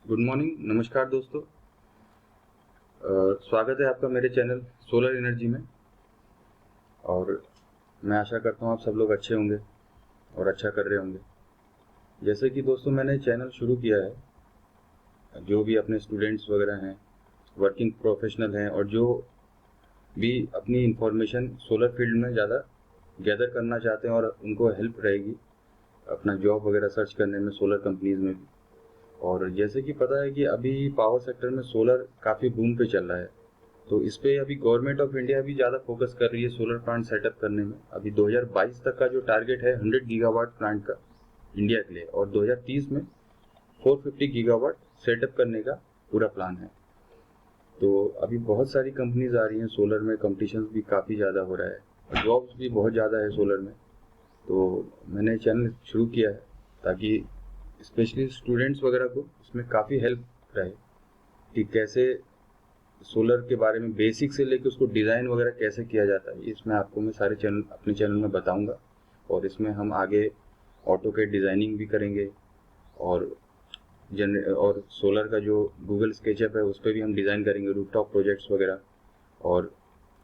Good morning, नमस्कार दोस्तों। स्वागत है आपका मेरे चैनल सोलर एनर्जी में। और मैं आशा करता हूँ आप सब लोग अच्छे होंगे और अच्छा कर रहे होंगे। जैसे कि दोस्तों मैंने चैनल शुरू किया है, जो भी अपने स्टूडेंट्स वगैरह हैं, वर्किंग प्रोफेशनल हैं और जो भी अपनी इंफॉर्मेशन सोलर फील्ड में ज़्यादा गैदर करना चाहते हैं और उनको हेल्प रहेगी अपना जॉब वगैरह सर्च करने में सोलर कंपनीज में भी। और जैसे कि पता है कि अभी पावर सेक्टर में सोलर काफ़ी बूम पे चल रहा है, तो इस पे अभी गवर्नमेंट ऑफ इंडिया भी ज़्यादा फोकस कर रही है सोलर प्लांट सेटअप करने में। अभी 2022 तक का जो टारगेट है 100 गीगावाट प्लांट का इंडिया के लिए, और 2030 में 450 गीगावाट सेटअप करने का पूरा प्लान है। तो अभी बहुत सारी कंपनीज आ रही हैं सोलर में, कंपटीशन भी काफ़ी ज़्यादा हो रहा है और जॉब्स भी बहुत ज़्यादा है सोलर में। तो मैंने चैनल शुरू किया है ताकि स्पेशली स्टूडेंट्स वगैरह को इसमें काफ़ी हेल्प रहे कि कैसे सोलर के बारे में बेसिक से लेकर उसको डिज़ाइन वगैरह कैसे किया जाता है। इसमें आपको मैं सारे चैनल अपने चैनल में बताऊंगा। और इसमें हम आगे ऑटो के डिज़ाइनिंग भी करेंगे और और सोलर का जो गूगल स्केचअप है उस पर भी हम डिज़ाइन करेंगे, रूफटॉप प्रोजेक्ट्स वगैरह। और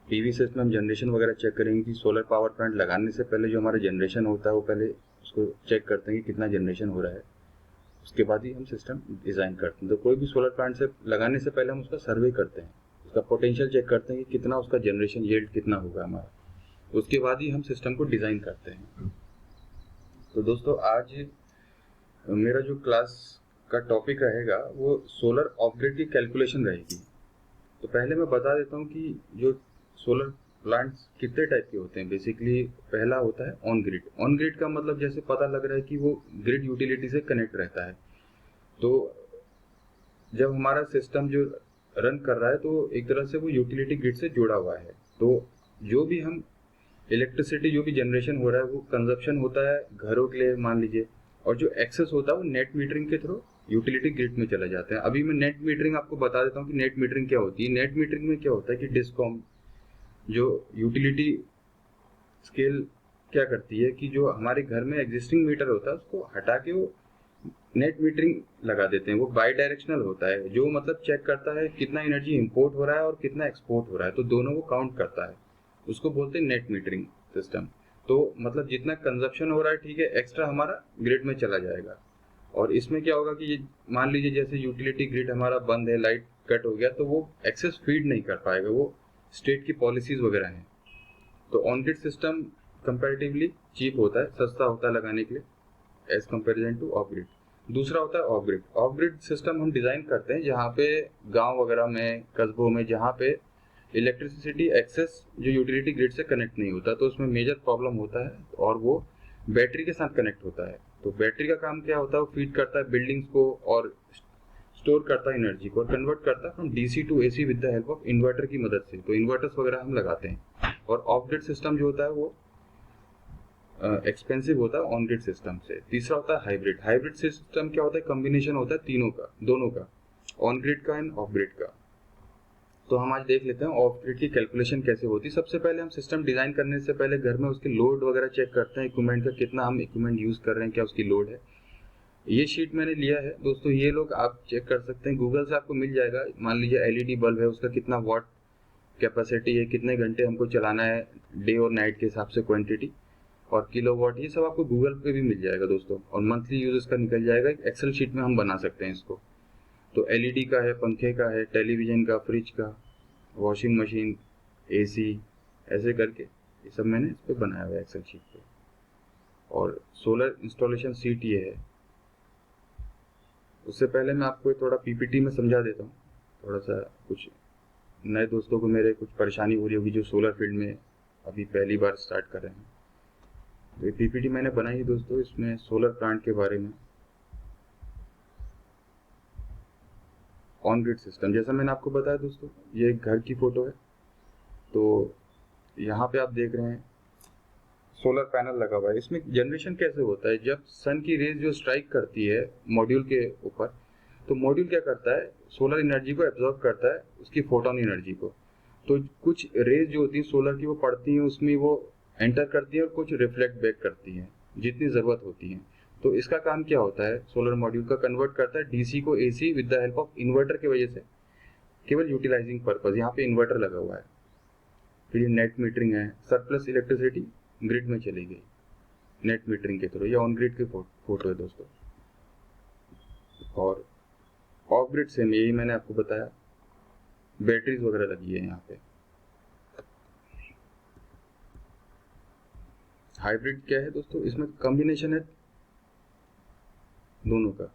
पीवी से इसमें हम जनरेशन वगैरह चेक करेंगे कि सोलर पावर प्लांट लगाने से पहले जो हमारा जनरेशन होता है वो पहले उसको चेक करते हैं कि कितना जनरेशन हो रहा है, उसके बाद ही हम सिस्टम डिज़ाइन करते हैं। तो कोई भी सोलर प्लांट से लगाने से पहले हम उसका सर्वे करते हैं, उसका पोटेंशियल चेक करते हैं कि कितना उसका जनरेशन यील्ड कितना होगा हमारा, उसके बाद ही हम सिस्टम को डिज़ाइन करते हैं। तो दोस्तों आज मेरा जो क्लास का टॉपिक रहेगा वो सोलर ऑफ ग्रिड की कैलकुलेशन रहेगी। तो पहले मैं बता देता हूँ कि जो सोलर प्लांट्स कितने टाइप के होते हैं। बेसिकली पहला होता है ऑन ग्रिड। ऑन ग्रिड का मतलब जैसे पता लग रहा है कि वो ग्रिड यूटिलिटी से कनेक्ट रहता है। तो जब हमारा सिस्टम जो रन कर रहा है तो एक तरह से वो यूटिलिटी ग्रिड से जुड़ा हुआ है। तो जो भी हम इलेक्ट्रिसिटी जो भी जनरेशन हो रहा है वो कंजप्शन होता है घरों के लिए मान लीजिए, और जो एक्सेस होता है वो नेट मीटरिंग के थ्रू यूटिलिटी ग्रिड में चला जाता है। अभी मैं नेट मीटरिंग आपको बता देता हूँ कि नेट मीटरिंग क्या होती है। नेट मीटरिंग में क्या होता है कि डिस्कॉम जो यूटिलिटी स्केल क्या करती है कि जो हमारे घर में एग्जिस्टिंग मीटर होता है उसको हटा के वो नेट मीटरिंग लगा देते हैं। वो बाई डायरेक्शनल होता है, जो मतलब चेक करता है कितना एनर्जी इंपोर्ट हो रहा है और कितना एक्सपोर्ट हो रहा है, तो दोनों वो काउंट करता है। उसको बोलते हैं नेट मीटरिंग सिस्टम। तो मतलब जितना कंजप्शन हो रहा है ठीक है, एक्स्ट्रा हमारा ग्रिड में चला जाएगा। और इसमें क्या होगा कि मान लीजिए जैसे यूटिलिटी ग्रिड हमारा बंद है, लाइट कट हो गया, तो वो एक्सेस फीड नहीं कर पाएगा, वो स्टेट की पॉलिसीज वगैरह हैं। तो on grid system comparatively cheap होता है, सस्ता होता है लगाने के लिए as comparison to off grid. दूसरा होता है off grid. Off grid system हम डिज़ाइन करते हैं जहाँ पे गांव वगैरह में, कस्बों में, जहाँ पे इलेक्ट्रिसिटी एक्सेस जो यूटिलिटी ग्रिड से कनेक्ट नहीं होता, तो उसमें मेजर प्रॉब्लम होता है और वो बैटरी के साथ कनेक्ट होता है। तो बैटरी का काम क्या होता है, वो फीड करता है बिल्डिंग्स को और स्टोर करता है एनर्जी को और कन्वर्ट करता है from DC to AC with the help of inverter की मदद से। तो इन्वर्टर्स वगैरह हम लगाते हैं। और ऑफ ग्रिड सिस्टम जो होता है वो एक्सपेंसिव होता है ऑन ग्रिड सिस्टम से। तीसरा होता है हाइब्रिड। हाइब्रिड सिस्टम क्या होता है, कॉम्बिनेशन होता है तीनों का, दोनों का, ऑन ग्रिड का एंड ऑफ ग्रिड का। तो हम आज देख लेते हैं ऑफ ग्रिड की कैलकुलेशन कैसे होती है। सबसे पहले हम सिस्टम डिजाइन करने से पहले घर में उसके लोड वगैरह चेक करते हैं, इक्विपमेंट का कितना हम इक्विपमेंट यूज कर रहे हैं, क्या उसकी लोड है। ये शीट मैंने लिया है दोस्तों, ये लोग आप चेक कर सकते हैं, गूगल से आपको मिल जाएगा। मान लीजिए एलईडी बल्ब है, उसका कितना वॉट कैपेसिटी है, कितने घंटे हमको चलाना है डे और नाइट के हिसाब से क्वांटिटी, और किलोवाट, ये सब आपको गूगल पे भी मिल जाएगा दोस्तों। और मंथली यूज इसका निकल जाएगा, एक एक्सेल शीट में हम बना सकते हैं इसको। तो एलईडी का है, पंखे का है, टेलीविजन का, फ्रिज का, वॉशिंग मशीन, एसी, ऐसे करके ये सब मैंने इस पर बनाया हुआ है एक्सेल शीट पे। और सोलर इंस्टॉलेशन सीट ये है। उससे पहले मैं आपको थोड़ा पीपीटी में समझा देता हूँ, थोड़ा सा कुछ नए दोस्तों को मेरे कुछ परेशानी हो रही होगी जो सोलर फील्ड में अभी पहली बार स्टार्ट कर रहे हैं। तो ये पीपीटी मैंने बनाई है दोस्तों, इसमें सोलर प्लांट के बारे में, ऑन ग्रिड सिस्टम। जैसा मैंने आपको बताया दोस्तों, ये एक घर की फोटो है। तो यहाँ पे आप देख रहे हैं सोलर पैनल लगा हुआ है। इसमें जनरेशन कैसे होता है, जब सन की रेज जो स्ट्राइक करती है मॉड्यूल के ऊपर, तो मॉड्यूल क्या करता है, सोलर एनर्जी को एब्जॉर्ब करता है, उसकी फोटोन एनर्जी को। तो कुछ रेज जो होती है सोलर की वो पड़ती हैं, उसमें वो एंटर करती है और कुछ रिफ्लेक्ट बैक करती हैं जितनी ज़रूरत होती है। तो इसका काम क्या होता है, सोलर मॉड्यूल का कन्वर्ट करता है डीसी को AC with the help of inverter की वजह से, केवल यूटिलाइजिंग पर्पज। यहाँ पे इन्वर्टर लगा हुआ है। फिर ये नेट मीटरिंग है, सरप्लस इलेक्ट्रिसिटी ग्रिड में चली गई नेट मीटरिंग के थ्रू। ये ऑन ग्रिड की फोटो है दोस्तों। और ऑफ ग्रिड से यही मैंने आपको बताया, बैटरीज वगैरह लगी है यहाँ पे। हाइब्रिड क्या है दोस्तों, इसमें कॉम्बिनेशन है दोनों का।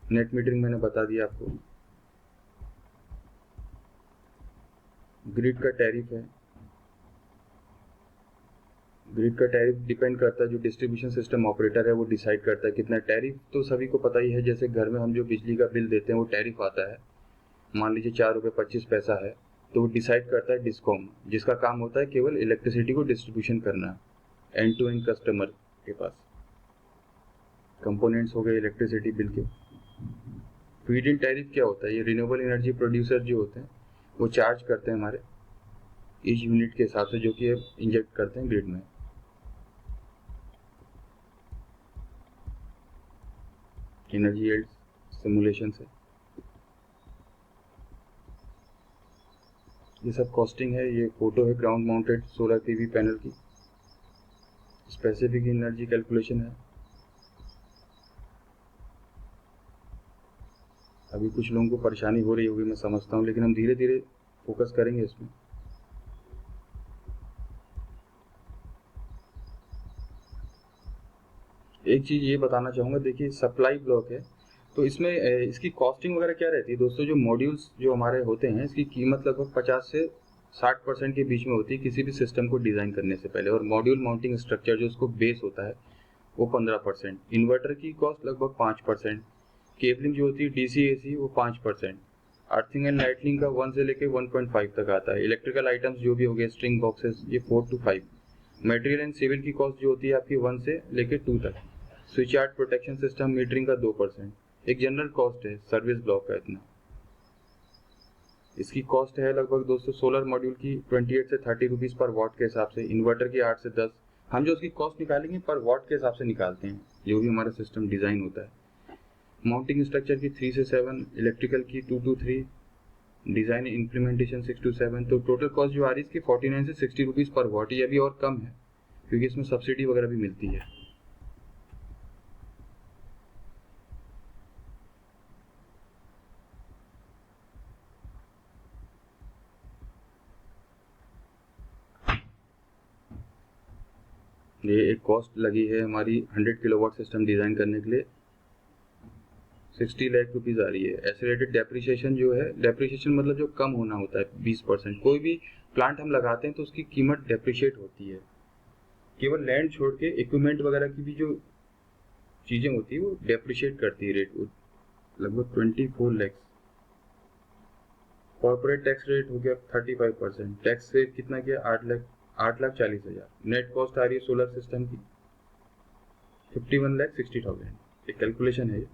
नेट मीटरिंग मैंने बता दिया आपको। ग्रिड का टैरिफ है। ग्रिड का टैरिफ डिपेंड करता है, जो डिस्ट्रीब्यूशन सिस्टम ऑपरेटर है वो डिसाइड करता है कितना टैरिफ। तो सभी को पता ही है, जैसे घर में हम जो बिजली का बिल देते हैं वो टैरिफ आता है, मान लीजिए 4 रुपये 25 पैसा है, तो वो डिसाइड करता है डिस्कॉम, जिसका काम होता है केवल इलेक्ट्रिसिटी को डिस्ट्रीब्यूशन करना एंड टू एंड कस्टमर के पास। कंपोनेंट्स हो गए इलेक्ट्रिसिटी बिल के। फीड इन टैरिफ क्या होता है, ये रिन्यूएबल एनर्जी प्रोड्यूसर जो होते हैं वो चार्ज करते हैं हमारे ईच यूनिट के हिसाब से, जो कि इंजेक्ट करते हैं ग्रिड में। एनर्जी यील्ड सिमुलेशन से ये सब कॉस्टिंग है। ये फोटो है ground mounted solar PV panel की। स्पेसिफिक एनर्जी कैलकुलेशन है। अभी कुछ लोगों को परेशानी हो रही होगी, मैं समझता हूँ, लेकिन हम धीरे धीरे फोकस करेंगे इसमें। एक चीज़ ये बताना चाहूँगा, देखिए सप्लाई ब्लॉक है, तो इसमें इसकी कॉस्टिंग वगैरह क्या रहती है दोस्तों। जो मॉड्यूल्स जो हमारे होते हैं, इसकी कीमत लगभग 50 से 60% के बीच में होती है किसी भी सिस्टम को डिज़ाइन करने से पहले। और मॉड्यूल माउंटिंग स्ट्रक्चर जो उसको बेस होता है वो 15%। इन्वर्टर की कॉस्ट लगभग 5%। केबलिंग जो होती है डीसी एसी वो 5%। अर्थिंग एंड लाइटनिंग का 1 से लेके 1.5 तक आता है। इलेक्ट्रिकल आइटम्स जो भी हो गए, स्ट्रिंग बॉक्सेस, ये 4 to 5। मटेरियल एंड सिविल की कॉस्ट जो होती है आपकी 1 से लेके 2 तक। Switch yard protection system metering का 2%। एक जनरल कॉस्ट है सर्विस ब्लॉक का इतना। इसकी कॉस्ट है लगभग दोस्तों सोलर मॉड्यूल की 28 से 30 रुपीज़ पर वाट के हिसाब से। इन्वर्टर की 8 से 10। हम जो उसकी कॉस्ट निकालेंगे पर वाट के हिसाब से निकालते हैं, जो भी हमारा सिस्टम डिज़ाइन होता है। माउंटिंग स्ट्रक्चर की 3 से 7। इलेक्ट्रिकल की 2 to 3। Design implementation 6 to 7। तो टोटल कॉस्ट जो आ रही है इसकी 49 से 60 रुपीज़ पर वाट। ये अभी और कम है क्योंकि इसमें सब्सिडी वगैरह भी मिलती है। ये एक कॉस्ट लगी है हमारी 100 किलोवाट सिस्टम डिज़ाइन करने के लिए, 60 लाख रुपीज़ आ रही है। एसिलेटेड डेप्रिसिएशन जो है, डेप्रिसिएशन मतलब जो कम होना होता है 20%। कोई भी प्लांट हम लगाते हैं तो उसकी कीमत डेप्रिशिएट होती है। केवल लैंड छोड़ के इक्विपमेंट वगैरह की भी जो चीज़ें होती है वो डेप्रिशिएट करती है रेट, लगभग 24 लाख। कॉर्पोरेट टैक्स रेट हो गया 35%। टैक्स रेट कितना किया, 8,40,000। नेट कॉस्ट आ रही है सोलर सिस्टम की 51,60,000। एक कैलकुलेशन है ये।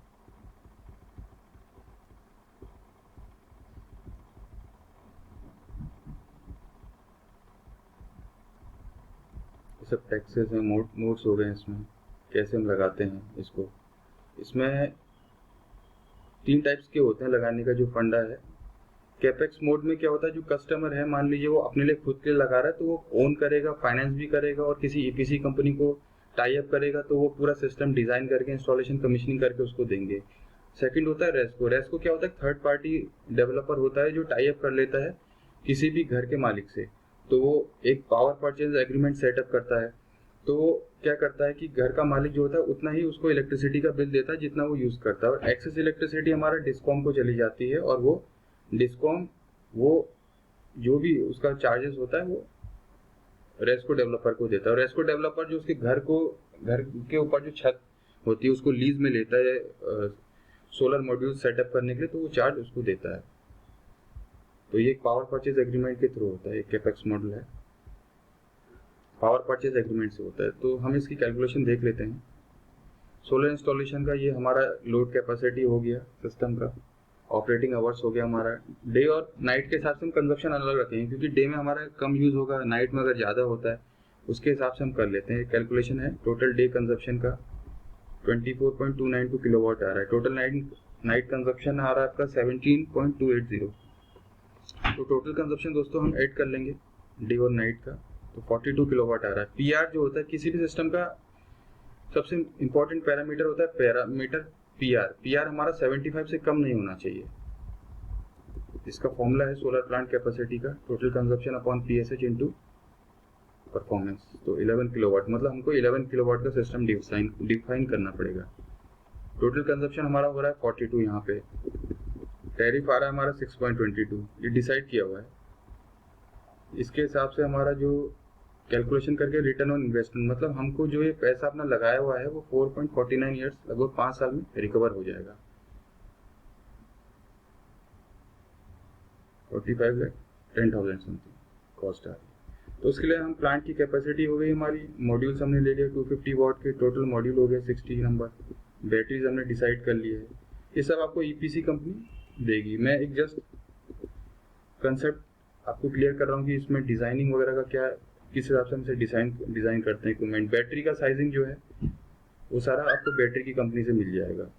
सब टैक्सेस हैं, मोड्स हो गए इसमें, कैसे हम लगाते हैं इसको। इसमें 3 टाइप्स के होते हैं लगाने का जो फंडा है। कैपेक्स मोड में क्या होता है, जो कस्टमर है मान लीजिए वो अपने लिए खुद के लिए लगा रहा है तो वो ओन करेगा, फाइनेंस भी करेगा और किसी ईपीसी कंपनी को टाई अप करेगा तो वो पूरा सिस्टम डिजाइन करके इंस्टॉलेशन कमीशनिंग करके उसको देंगे। सेकंड होता है रेस्को। रेस्को क्या होता है, थर्ड पार्टी डेवलपर होता है जो टाई अप कर लेता है किसी भी घर के मालिक से, तो वो एक पावर परचेज एग्रीमेंट सेटअप करता है। तो वो क्या करता है कि घर का मालिक जो होता है उतना ही उसको इलेक्ट्रिसिटी का बिल देता है जितना वो यूज करता है, और एक्सेस इलेक्ट्रिसिटी हमारा डिस्कॉम को चली जाती है, और वो डिस्कॉम वो जो भी उसका चार्जेस होता है वो रेस्को डेवलपर को देता है। और रेस्को डेवलपर जो उसके घर के ऊपर जो छत होती है उसको लीज में लेता है सोलर मॉड्यूल सेटअप करने के लिए, तो वो चार्ज उसको देता है। तो ये एक पावर परचेज एग्रीमेंट के थ्रू होता है। एक कैपेक्स मॉडल है, पावर परचेज एग्रीमेंट से होता है। तो हम इसकी कैलकुलेशन देख लेते हैं। सोलर इंस्टॉलेशन का ये हमारा लोड कैपेसिटी हो गया सिस्टम का, ऑपरेटिंग आवर्स हो गया हमारा। डे और नाइट के हिसाब से हम कंजप्शन अलग रखते हैं क्योंकि डे में हमारा कम यूज़ होगा, नाइट में अगर ज़्यादा होता है उसके हिसाब से हम कर लेते हैं। कैलकुलेशन है टोटल डे कंजप्शन का 24.292 किलोवाट आ रहा है, टोटल नाइट कंजप्शन आ रहा है आपका 17.280। तो टोटल कंजप्शन दोस्तों हम ऐड कर लेंगे डे और नाइट का, तो 42 किलोवाट आ रहा है। पीआर जो होता है किसी भी सिस्टम का सबसे इंपॉर्टेंट पैरामीटर होता है पैरामीटर पीआर हमारा 75 से कम नहीं होना चाहिए। इसका फॉर्मूला है सोलर प्लांट कैपेसिटी का total consumption upon PSH into performance. तो 11 किलोवाट मतलब हमको 11 किलोवाट का सिस्टम डिफाइन करना पड़ेगा। टोटल कंजप्शन हमारा हो रहा है 42, यहाँ पे टैरिफ आ रहा है हमारा 6.22, ये डिसाइड किया हुआ है। इसके हिसाब से हमारा जो कैलकुलेशन करके रिटर्न ऑन इन्वेस्टमेंट, मतलब हमको जो ये पैसा अपना लगाया हुआ है वो 4.49 ईयर्स लगभग 5 साल में रिकवर हो जाएगा। 45 लाख 10,000 समथिंग कॉस्ट आ रही है। तो उसके लिए हम प्लांट की कैपेसिटी हो गई हमारी, मॉड्यूल्स हमने ले लिया 250 वाट के, टोटल मॉड्यूल हो गए 60 नंबर, बैटरीज हमने डिसाइड कर लिए है। ये सब आपको ईपीसी कंपनी देगी। मैं एक जस्ट कंसेप्ट आपको क्लियर कर रहा हूँ कि इसमें डिजाइनिंग वगैरह का क्या, किस हिसाब से हम इसे डिजाइन करते हैं इक्विपमेंट। बैटरी का साइजिंग जो है वो सारा आपको बैटरी की कंपनी से मिल जाएगा।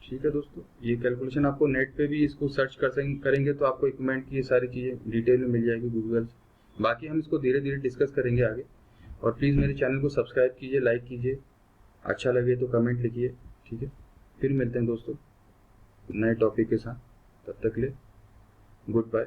ठीक है दोस्तों, ये कैलकुलेशन आपको नेट पे भी इसको सर्च करेंगे तो आपको इक्विपमेंट की ये सारी चीज़ें डिटेल में मिल जाएगी गूगल से। बाकी हम इसको धीरे धीरे डिस्कस करेंगे आगे। और प्लीज़ मेरे चैनल को सब्सक्राइब कीजिए, लाइक कीजिए, अच्छा लगे तो कमेंट लिखिए। ठीक है, फिर मिलते हैं दोस्तों नए टॉपिक के साथ, तब तक के लिए गुड बाय।